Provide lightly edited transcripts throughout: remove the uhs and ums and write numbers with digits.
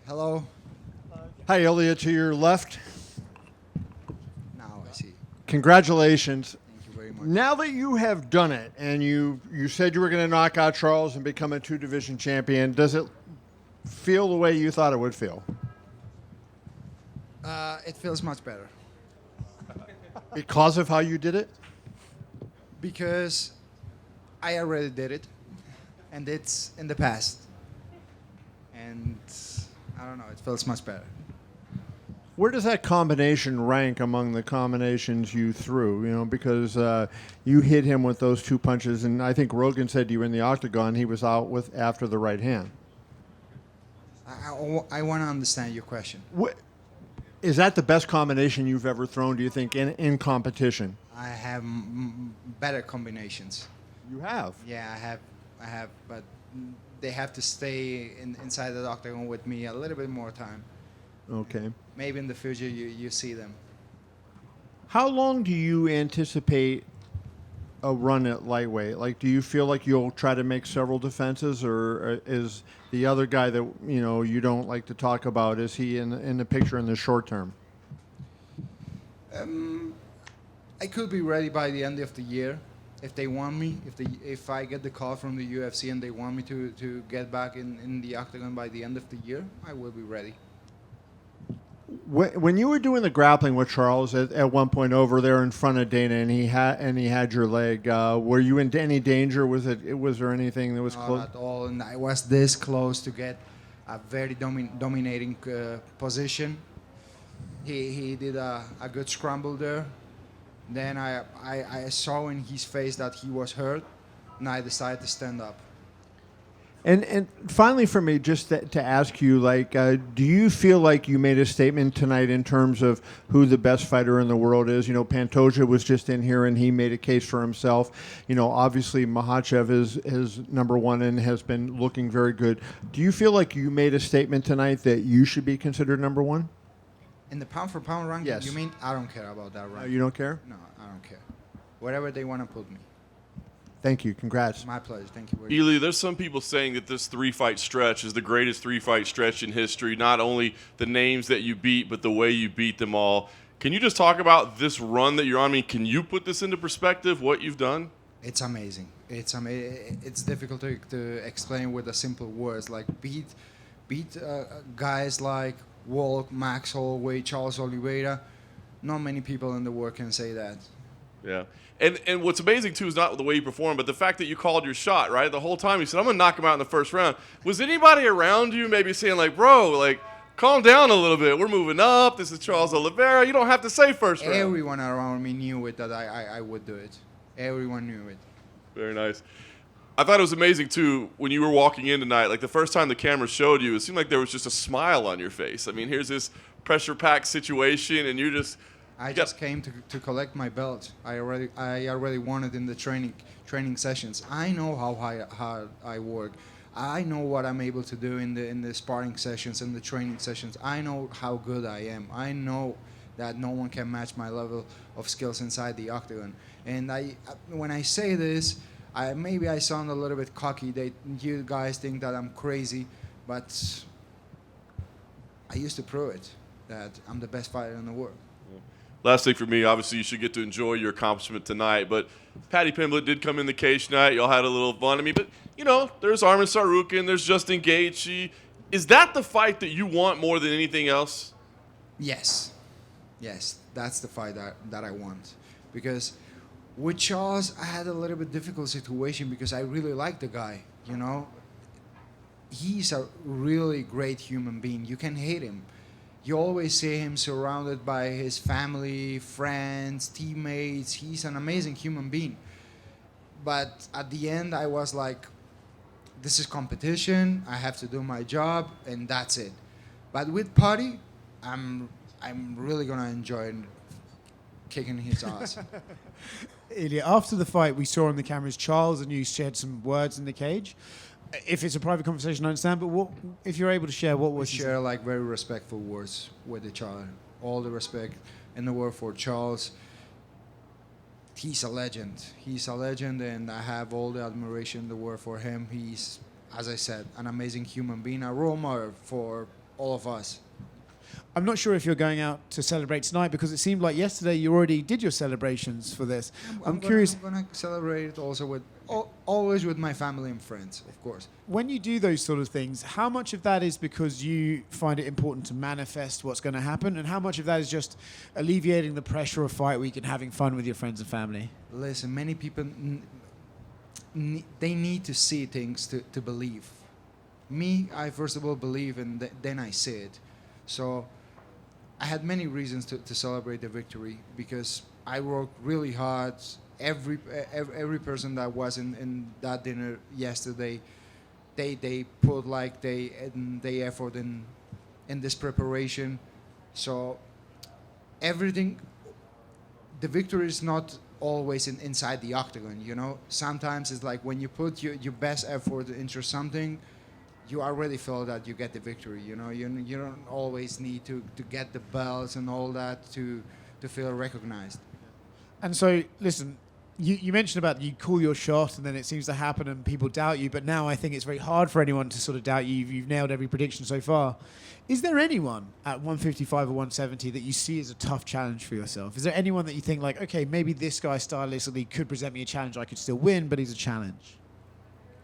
Hello. Hi, Ilia, to your left. Now I see. Congratulations. Thank you very much. Now that you have done it and you said you were going to knock out Charles and become a two-division champion, does it feel the way you thought it would feel? It feels much better Because of how you did it? because I already did it, and it's in the past. And I don't know. It feels much better. Where does that combination rank among the combinations you threw? You know, because you hit him with those two punches, and I think Rogan said you were in the octagon. He was out with after the right hand. I want to understand your question. Is that the best combination you've ever thrown, do you think, in competition? I have better combinations. You have. Yeah, I have, but they have to stay inside the octagon with me a little bit more time. Okay. Maybe in the future you see them. How long do you anticipate a run at lightweight? Like, do you feel like you'll try to make several defenses, or is the other guy that you don't like to talk about, is he in the picture in the short term? I could be ready by the end of the year if they want me. If I get the call from the UFC and they want me to get back in the octagon by the end of the year, I will be ready. When you were doing the grappling with Charles at one point over there in front of Dana, and he had your leg, were you in any danger? Was there anything that was Not close? at all, and I was this close to get a very dominating position. He did a good scramble there. Then I saw in his face that he was hurt, and I decided to stand up. And finally, for me, just to ask you, like, do you feel like you made a statement tonight in terms of who the best fighter in the world is? You know, Pantoja was just in here and he made a case for himself. You know, obviously Makhachev is number one and has been looking very good. Do you feel like you made a statement tonight that you should be considered number one? In the pound for pound ranking, Yes. you mean? I don't care about that ranking. You don't care? No, I don't care. Wherever they want to put me. Thank you. Congrats. My pleasure. Thank you very much. Ilia, there's some people saying that this three-fight stretch is the greatest three-fight stretch in history. Not only the names that you beat, but the way you beat them all. Can you just talk about this run that you're on? I mean, can you put this into perspective, what you've done? It's amazing. It's difficult to explain with the simple words. Like beat guys like Walk, Max Holloway, Charles Oliveira. Not many people in the world can say that. Yeah. And what's amazing, too, is not the way you performed, but the fact that you called your shot, right? The whole time you said, I'm going to knock him out in the first round. Was anybody around you maybe saying, like, bro, like, calm down a little bit. We're moving up. This is Charles Oliveira. You don't have to say first round. Everyone around me knew it, that I would do it. Everyone knew it. Very nice. I thought it was amazing, too, when you were walking in tonight. Like, the first time the camera showed you, it seemed like there was just a smile on your face. I mean, here's this pressure-packed situation, and you're just... I just came to collect my belt. I already won it in the training sessions. I know how hard I work. I know what I'm able to do in the sparring sessions and the training sessions. I know how good I am. I know that no one can match my level of skills inside the octagon. And when I say this, maybe I sound a little bit cocky. You guys think that I'm crazy, but I used to prove it, that I'm the best fighter in the world. Last thing for me, obviously you should get to enjoy your accomplishment tonight, but Paddy Pimblett did come in the cage tonight. Y'all had a little fun. I mean, but, you know, there's Armin Sarukin, there's Justin Gaethje. Is that the fight that you want more than anything else? Yes, that's the fight that I want. Because with Charles, I had a little bit difficult situation because I really like the guy, you know. He's a really great human being. You can hate him. You always see him surrounded by his family, friends, teammates. He's an amazing human being. But at the end, I was like, this is competition. I have to do my job, and that's it. But with Paddy, I'm really gonna enjoy kicking his ass. Ilia, after the fight, we saw on the cameras Charles and you shared some words in the cage. If it's a private conversation, I understand, but what, if you're able to share, what We was share like very respectful words with each other. All the respect in the world for Charles. He's a legend. He's a legend, and I have all the admiration in the world for him. He's, as I said, an amazing human being, a role model for all of us. I'm not sure if you're going out to celebrate tonight because it seemed like yesterday you already did your celebrations for this. I'm curious. I'm gonna celebrate it also with always with my family and friends, of course. When you do those sort of things, how much of that is because you find it important to manifest what's going to happen, and how much of that is just alleviating the pressure of fight week and having fun with your friends and family? Listen, many people they need to see things to believe. Me, I first of all believe, and then I see it. So I had many reasons to celebrate the victory because I worked really hard. Every person that was in that dinner yesterday, they put like they effort in this preparation. So everything, the victory is not always inside the octagon. You know, sometimes it's like when you put your best effort into something, you already feel that you get the victory. You know, you don't always need to get the belts and all that to feel recognized. And so, listen, you mentioned about you call your shot and then it seems to happen and people doubt you, but now I think it's very hard for anyone to sort of doubt you. You've nailed every prediction so far. Is there anyone at 155 or 170 that you see as a tough challenge for yourself? Is there anyone that you think like, okay, maybe this guy stylistically could present me a challenge, I could still win, but he's a challenge?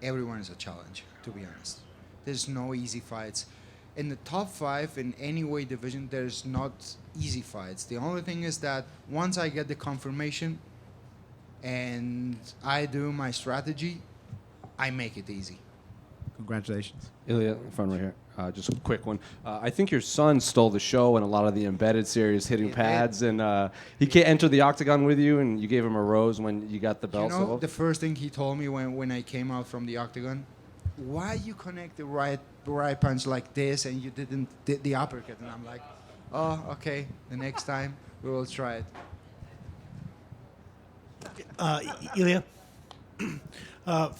Everyone is a challenge, to be honest. There's no easy fights. In the top 5 in any weight division, there's not easy fights. The only thing is that once I get the confirmation and I do my strategy, I make it easy. Congratulations. Ilia, in front right here. Just a quick one. I think your son stole the show in a lot of the embedded series, hitting pads, and he can't enter the octagon with you, and you gave him a rose when you got the belt. You know, the first thing he told me when I came out from the octagon, why you connect the right punch like this and you didn't did the uppercut? And I'm like, oh, okay, the next time we will try it. Ilia,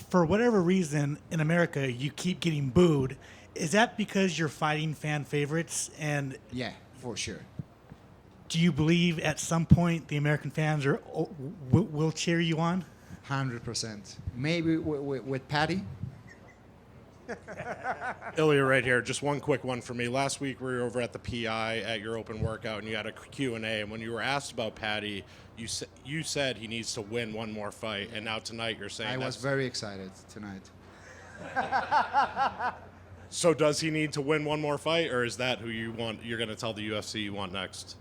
for whatever reason in America you keep getting booed. Is that because you're fighting fan favorites? And Yeah, for sure. do you believe at some point the American fans will cheer you on? 100%. Maybe with Paddy. Ilia right here. Just one quick one for me. Last week we were over at the PI at your open workout, and you had a Q&A. And when you were asked about Paddy, you said he needs to win one more fight. And now tonight you're saying I was very excited tonight. So does he need to win one more fight, or is that who you want? You're going to tell the UFC you want next?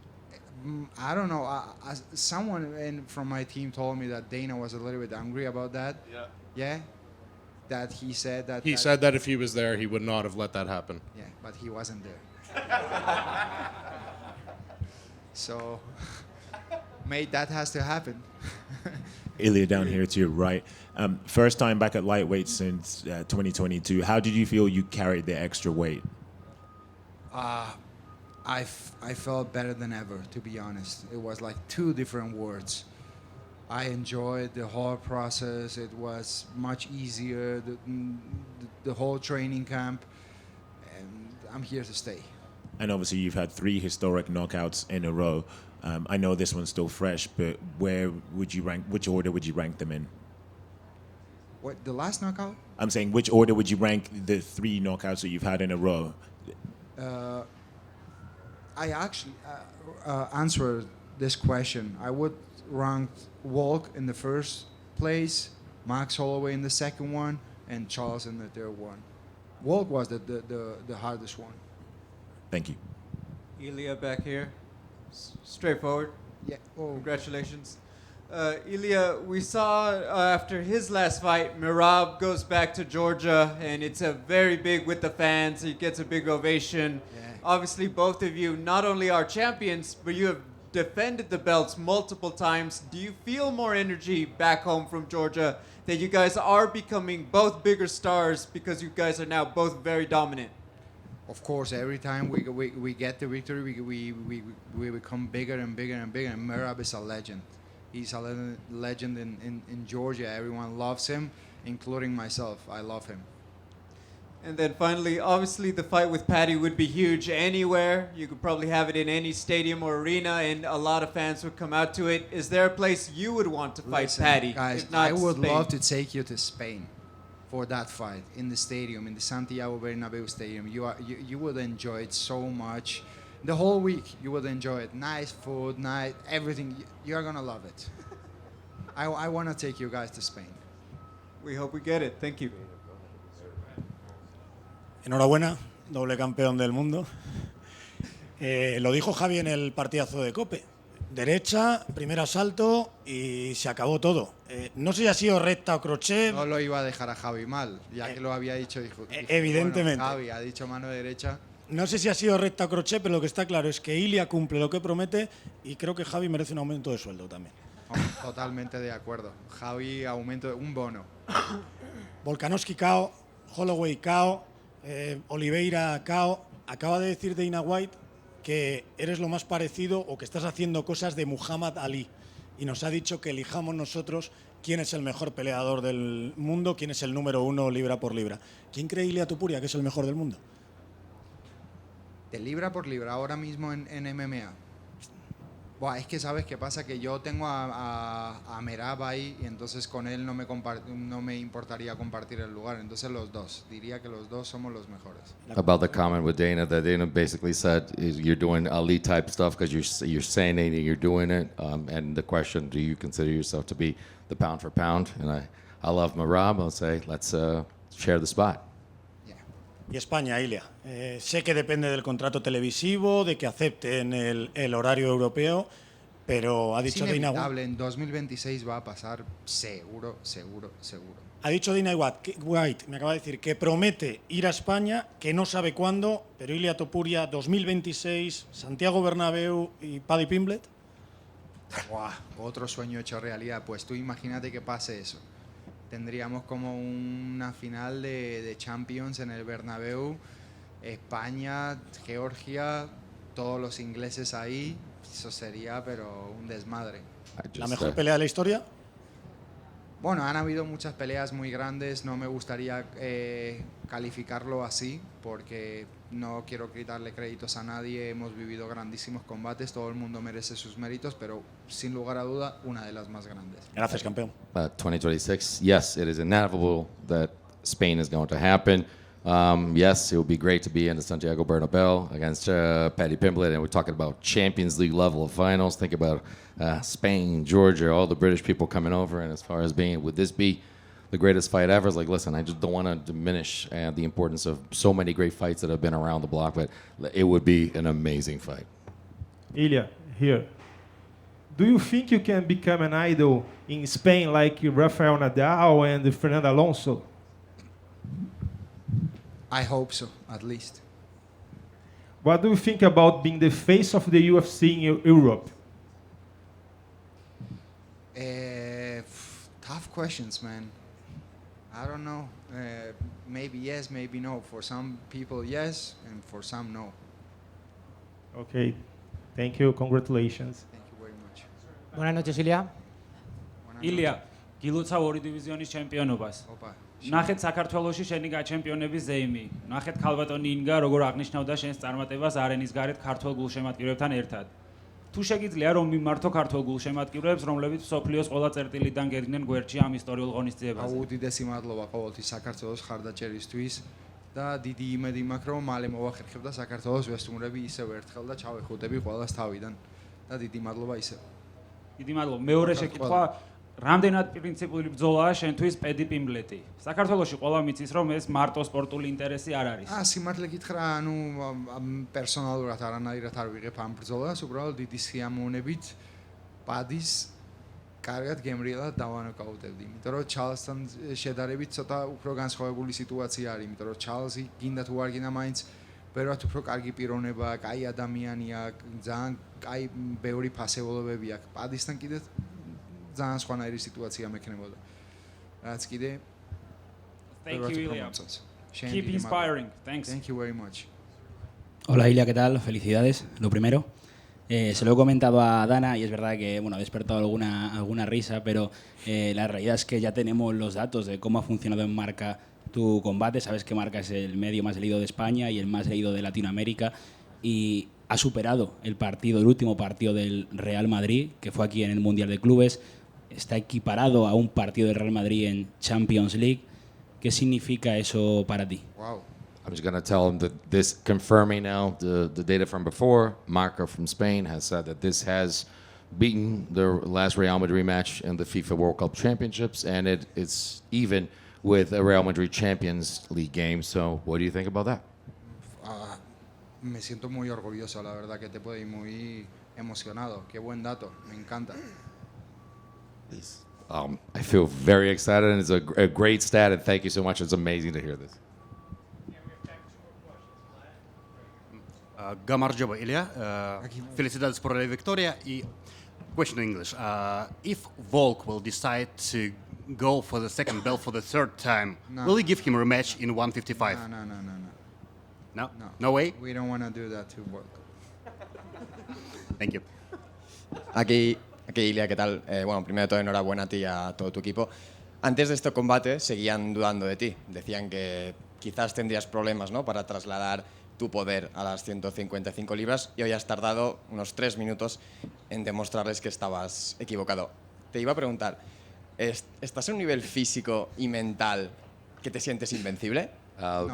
I don't know. Someone from my team told me that Dana was a little bit angry about that. Yeah. Yeah. That he said that. He said that if he was there, he would not have let that happen. Yeah, but he wasn't there. So, mate, that has to happen. Ilia down here to your right. First time back at lightweight since 2022. How did you feel you carried the extra weight? I felt better than ever, to be honest. It was like 2 different words. I enjoyed the whole process. It was much easier, the whole training camp, and I'm here to stay. And obviously you've had 3 historic knockouts in a row. I know this one's still fresh, but where would you rank? Which order would you rank them in? What, the last knockout? I'm saying, which order would you rank the 3 knockouts that you've had in a row? I actually answered this question. I would rank Walk in the first place, Max Holloway in the second one, and Charles in the third one. Walk was the hardest one. Thank you. Ilia back here. Straightforward. Yeah. Oh. Congratulations. Ilia, we saw after his last fight, Merab goes back to Georgia, and it's a very big with the fans. He gets a big ovation. Yeah. Obviously, both of you not only are champions, but you have defended the belts multiple times. Do you feel more energy back home from Georgia that you guys are becoming both bigger stars because you guys are now both very dominant? Of course, every time we get the victory, we become bigger and bigger and bigger. And Merab is a legend. He's a legend in Georgia. Everyone loves him, including myself. I love him. And then finally, obviously the fight with Paddy would be huge anywhere. You could probably have it in any stadium or arena, and a lot of fans would come out to it. Is there a place you would want to fight Listen, Paddy? guys, if not I would Spain? love to take you to Spain. for that fight in the stadium, in the Santiago Bernabeu Stadium. You would enjoy it so much. The whole week you would enjoy it. Nice food, nice everything. You're gonna love it. I want to take you guys to Spain. We hope we get it. Thank you. Enhorabuena, doble campeón del mundo. Lo dijo Javi en el partidazo de Cope. Derecha, primer asalto y se acabó todo. No sé si ha sido recta o crochet. No lo iba a dejar a Javi mal, ya que lo había dicho. Dijo, evidentemente. Bueno, Javi ha dicho mano derecha. No sé si ha sido recta o crochet, pero lo que está claro es que Ilia cumple lo que promete y creo que Javi merece un aumento de sueldo también. Oh, totalmente de acuerdo. Javi, aumento, un bono. Volkanovski KO, Holloway KO, Oliveira KO. Acaba de decir Dana White que eres lo más parecido o que estás haciendo cosas de Muhammad Ali y nos ha dicho que elijamos nosotros quién es el mejor peleador del mundo, quién es el número 1 libra por libra. ¿Quién cree Ilia Topuria que es el mejor del mundo? De libra por libra, ahora mismo en MMA. Buah, es que sabes qué pasa, que yo tengo a Merab ahí y entonces con él no me importaría compartir el lugar. Entonces los dos, diría que los dos somos los mejores. About the comment with Dana, that Dana basically said you're doing Ali type stuff because you're saying it and you're doing it. And the question, do you consider yourself to be the pound for pound? And I love Merab. I'll say let's share the spot. Y España, Ilia. Sé que depende del contrato televisivo, de que acepten el horario europeo, pero ha dicho Dana White. En 2026 va a pasar seguro. Ha dicho Dana White, me acaba de decir, que promete ir a España, que no sabe cuándo, pero Ilia Topuria 2026, Santiago Bernabéu y Paddy Pimblett. Buah, otro sueño hecho realidad. Pues tú imagínate que pase eso. Tendríamos como una final de Champions en el Bernabéu, España, Georgia, todos los ingleses ahí. Eso sería, pero un desmadre. ¿La mejor pelea de la historia? Bueno, han habido muchas peleas muy grandes. No me gustaría calificarlo así, porque no quiero quitarle créditos a nadie. Hemos vivido grandísimos combates, todo el mundo merece sus méritos, pero sin lugar a duda, una de las más grandes. Gracias, campeón. 2026, yes, it is inevitable that Spain is going to happen. Yes, it would be great to be in the Santiago Bernabeu against Paddy Pimblett, and we're talking about Champions League level of finals. Think about Spain, Georgia, all the British people coming over, and as far as being, would this be the greatest fight ever? It's like, listen, I just don't want to diminish the importance of so many great fights that have been around the block, but it would be an amazing fight. Ilia, here. Do you think you can become an idol in Spain like Rafael Nadal and Fernando Alonso? I hope so, at least. What do you think about being the face of the UFC in Europe? Tough questions, man. I don't know. Maybe yes, maybe no. For some people, yes, and for some, no. Okay. Thank you. Congratulations. Thank you very much. Buenas noches, Ilia. ილია, გილოცავ ორი დივიზიონის ჩემპიონობას. Opa. ნახეთ საქართველოში შენი გაჩემპიონების ზეიმი. ნახეთ ქალბატონი ინგა როგორ აღნიშნავდა შენს წარმატებას არენის გარეთ ქართულ გულშემატკივრებთან ერთად. თუ შეგიძლია რომ მიმართო ქართულ გულშემატკივრებს, რომლებიც მსოფლიოს ყველა წერტილიდან გედგნენ გვერდში ამ ისტორიულ ღონისძიებაზე. უდიდესი მადლობა ყოველთვის საქართველოს ხარდაჭერისთვის და დიდი იმედი მაქვს რომ მალე მოვახერხებ და საქართველოს ვესტუმრები ისევ ერთხელ და ჩავეხუტები ყველას თავიდან და დიდი მადლობა ისევ. დიდი მადლობა. მეორე შეკითხვა, რამდენად პრინციპული ბრძოლაა შენთვის პედი პიმბლეტი? საქართველოში ყველა მიცის რომ ეს მარტო სპორტული ინტერესი არ არის. სიმართლე გითხრა, ანუ პერსონალურად არანაირად არ ვიღებ ამ ბრძოლას, უბრალოდ დიდი სიამოვნებით პადის კარგად გემრიელად დავანოკაუტებდი, იმიტომ რომ ჩარლსთან შედარებით ცოტა უფრო განსხვავებული სიტუაცია არის, იმიტომ რომ ჩარლზი გინდა თუ არ გინდა მაინც ბევრად უფრო კარგი პიროვნებაა, კაი ადამიანია, ძალიან კაი ბევრი ფასეულობები აქვს. პადისთან კიდე ძალიან სხვანაირი სიტუაცია მექნებოდა. რაც კიდე Thank you, Ilia. Keep inspiring. Thanks. Thank you very much. Hola, Ilia, ¿qué tal? Felicidades, lo primero. Se lo he comentado a Dana y es verdad que bueno, ha despertado alguna risa, pero la realidad es que ya tenemos los datos de cómo ha funcionado en Marca tu combate. Sabes que Marca es el medio más leído de España y el más leído de Latinoamérica y ha superado el último partido del Real Madrid, que fue aquí en el Mundial de Clubes. Está equiparado a un partido del Real Madrid en Champions League. ¿Qué significa eso para ti? Wow. I'm just going to tell him that this, confirming now the data from before, Marco from Spain has said that this has beaten the last Real Madrid match in the FIFA World Cup Championships, and it's even with a Real Madrid Champions League game. So what do you think about that? Me siento muy orgulloso, la verdad que te puedo ir muy emocionado. Qué buen dato, me encanta. I feel very excited, and it's a great stat, and thank you so much. It's amazing to hear this. Gamarjoba Ilia, felicidades por la victoria. Y question in English: if Volk will decide to go for the second belt for the third time, will you give him a rematch in 155? No. No way. We don't want to do that to work. Thank you. Aquí Ilia, ¿qué tal? Bueno, primero de todo, enhorabuena a ti y a todo tu equipo. Antes de este combate seguían dudando de ti. Decían que quizás tendrías problemas, ¿no?, para trasladar tu poder a las 155 libras, y hoy has tardado unos 3 minutos en demostrarles que estabas equivocado. Te iba a preguntar, ¿estás en un nivel físico y mental que te sientes invencible?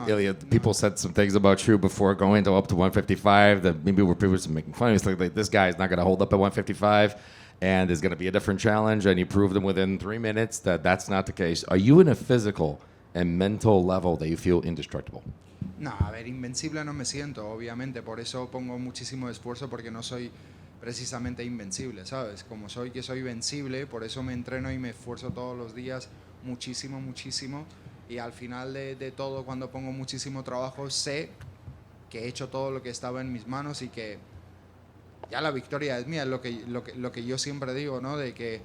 Ilia, people said some things about you before going up to 155 that maybe were previously making fun of. It's like this guy is not going to hold up at 155, and there's going to be a different challenge, and you proved them within 3 minutes that that's not the case. Are you in a physical and mental level that you feel indestructible? No, a ver, invencible no me siento, obviamente. Por eso pongo muchísimo esfuerzo, porque no soy precisamente invencible, ¿sabes? Como soy vencible, por eso me entreno y me esfuerzo todos los días muchísimo. Y al final de todo, cuando pongo muchísimo trabajo, sé que he hecho todo lo que estaba en mis manos y que ya la victoria es mía. Lo que yo siempre digo, ¿no? De que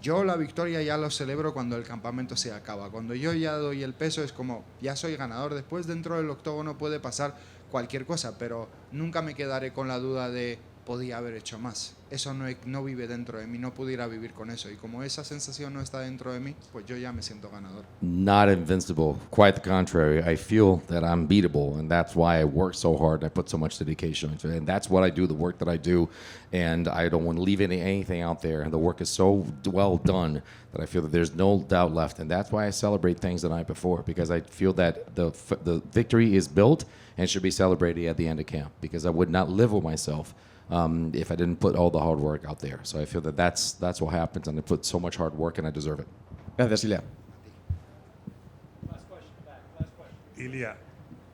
yo la victoria ya lo celebro cuando el campamento se acaba. Cuando yo ya doy el peso, es como, ya soy ganador. Después, dentro del octógono puede pasar cualquier cosa, pero nunca me quedaré con la duda de podía haber hecho más. Eso no vive dentro de mí, no pudiera vivir con eso. Y como esa sensación no está dentro de mí, pues yo ya me siento ganador. Not invincible. Quite the contrary. I feel that I'm beatable, and that's why I work so hard. I put so much dedication into it, and that's what I do, the work that I do, and I don't want to leave anything out there. And the work is so well done that I feel that there's no doubt left, and that's why I celebrate things the night before, because I feel that the victory is built and should be celebrated at the end of camp, because I would not live with myself if I didn't put all the hard work out there. So I feel that that's what happens, and I put so much hard work, and I deserve it. Gracias, Ilia. Ilia,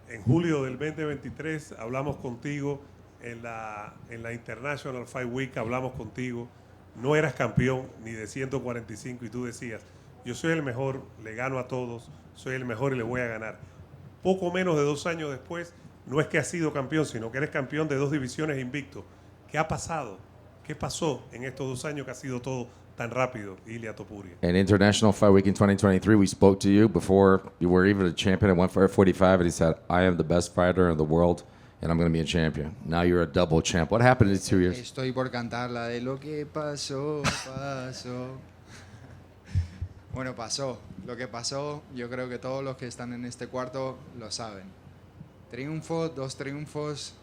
en julio del 2023 hablamos contigo en la International Fight Week, hablamos contigo. No eras campeón ni de 145 y tú decías, yo soy el mejor, le gano a todos, soy el mejor y le voy a ganar. Poco menos de 2 años después, no es que has sido campeón, sino que eres campeón de 2 divisiones invicto. ¿Qué ha pasado? ¿Qué pasó en estos 2 años que ha sido todo tan rápido, Ilia Topuria? In International Fight Week in 2023, we spoke to you before you were even a champion at 145, and he said, I am the best fighter in the world, and I'm going to be a champion. Now you're a double champ. What happened in these 2 years? Estoy por cantar la de lo que pasó. Bueno, pasó. Lo que pasó, yo creo que todos los que están en este cuarto lo saben. 2 triunfos.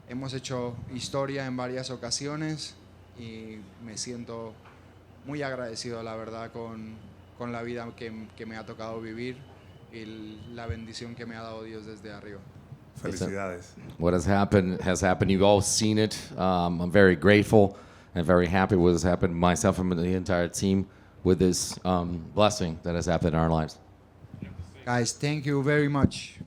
Hemos hecho historia en varias ocasiones y me siento muy agradecido, la verdad, con la vida que me ha tocado vivir y la bendición que me ha dado Dios desde arriba. Felicidades. What has happened. You've all seen it. I'm very grateful and very happy with what has happened, myself and the entire team, with this blessing that has happened in our lives. Guys, thank you very much.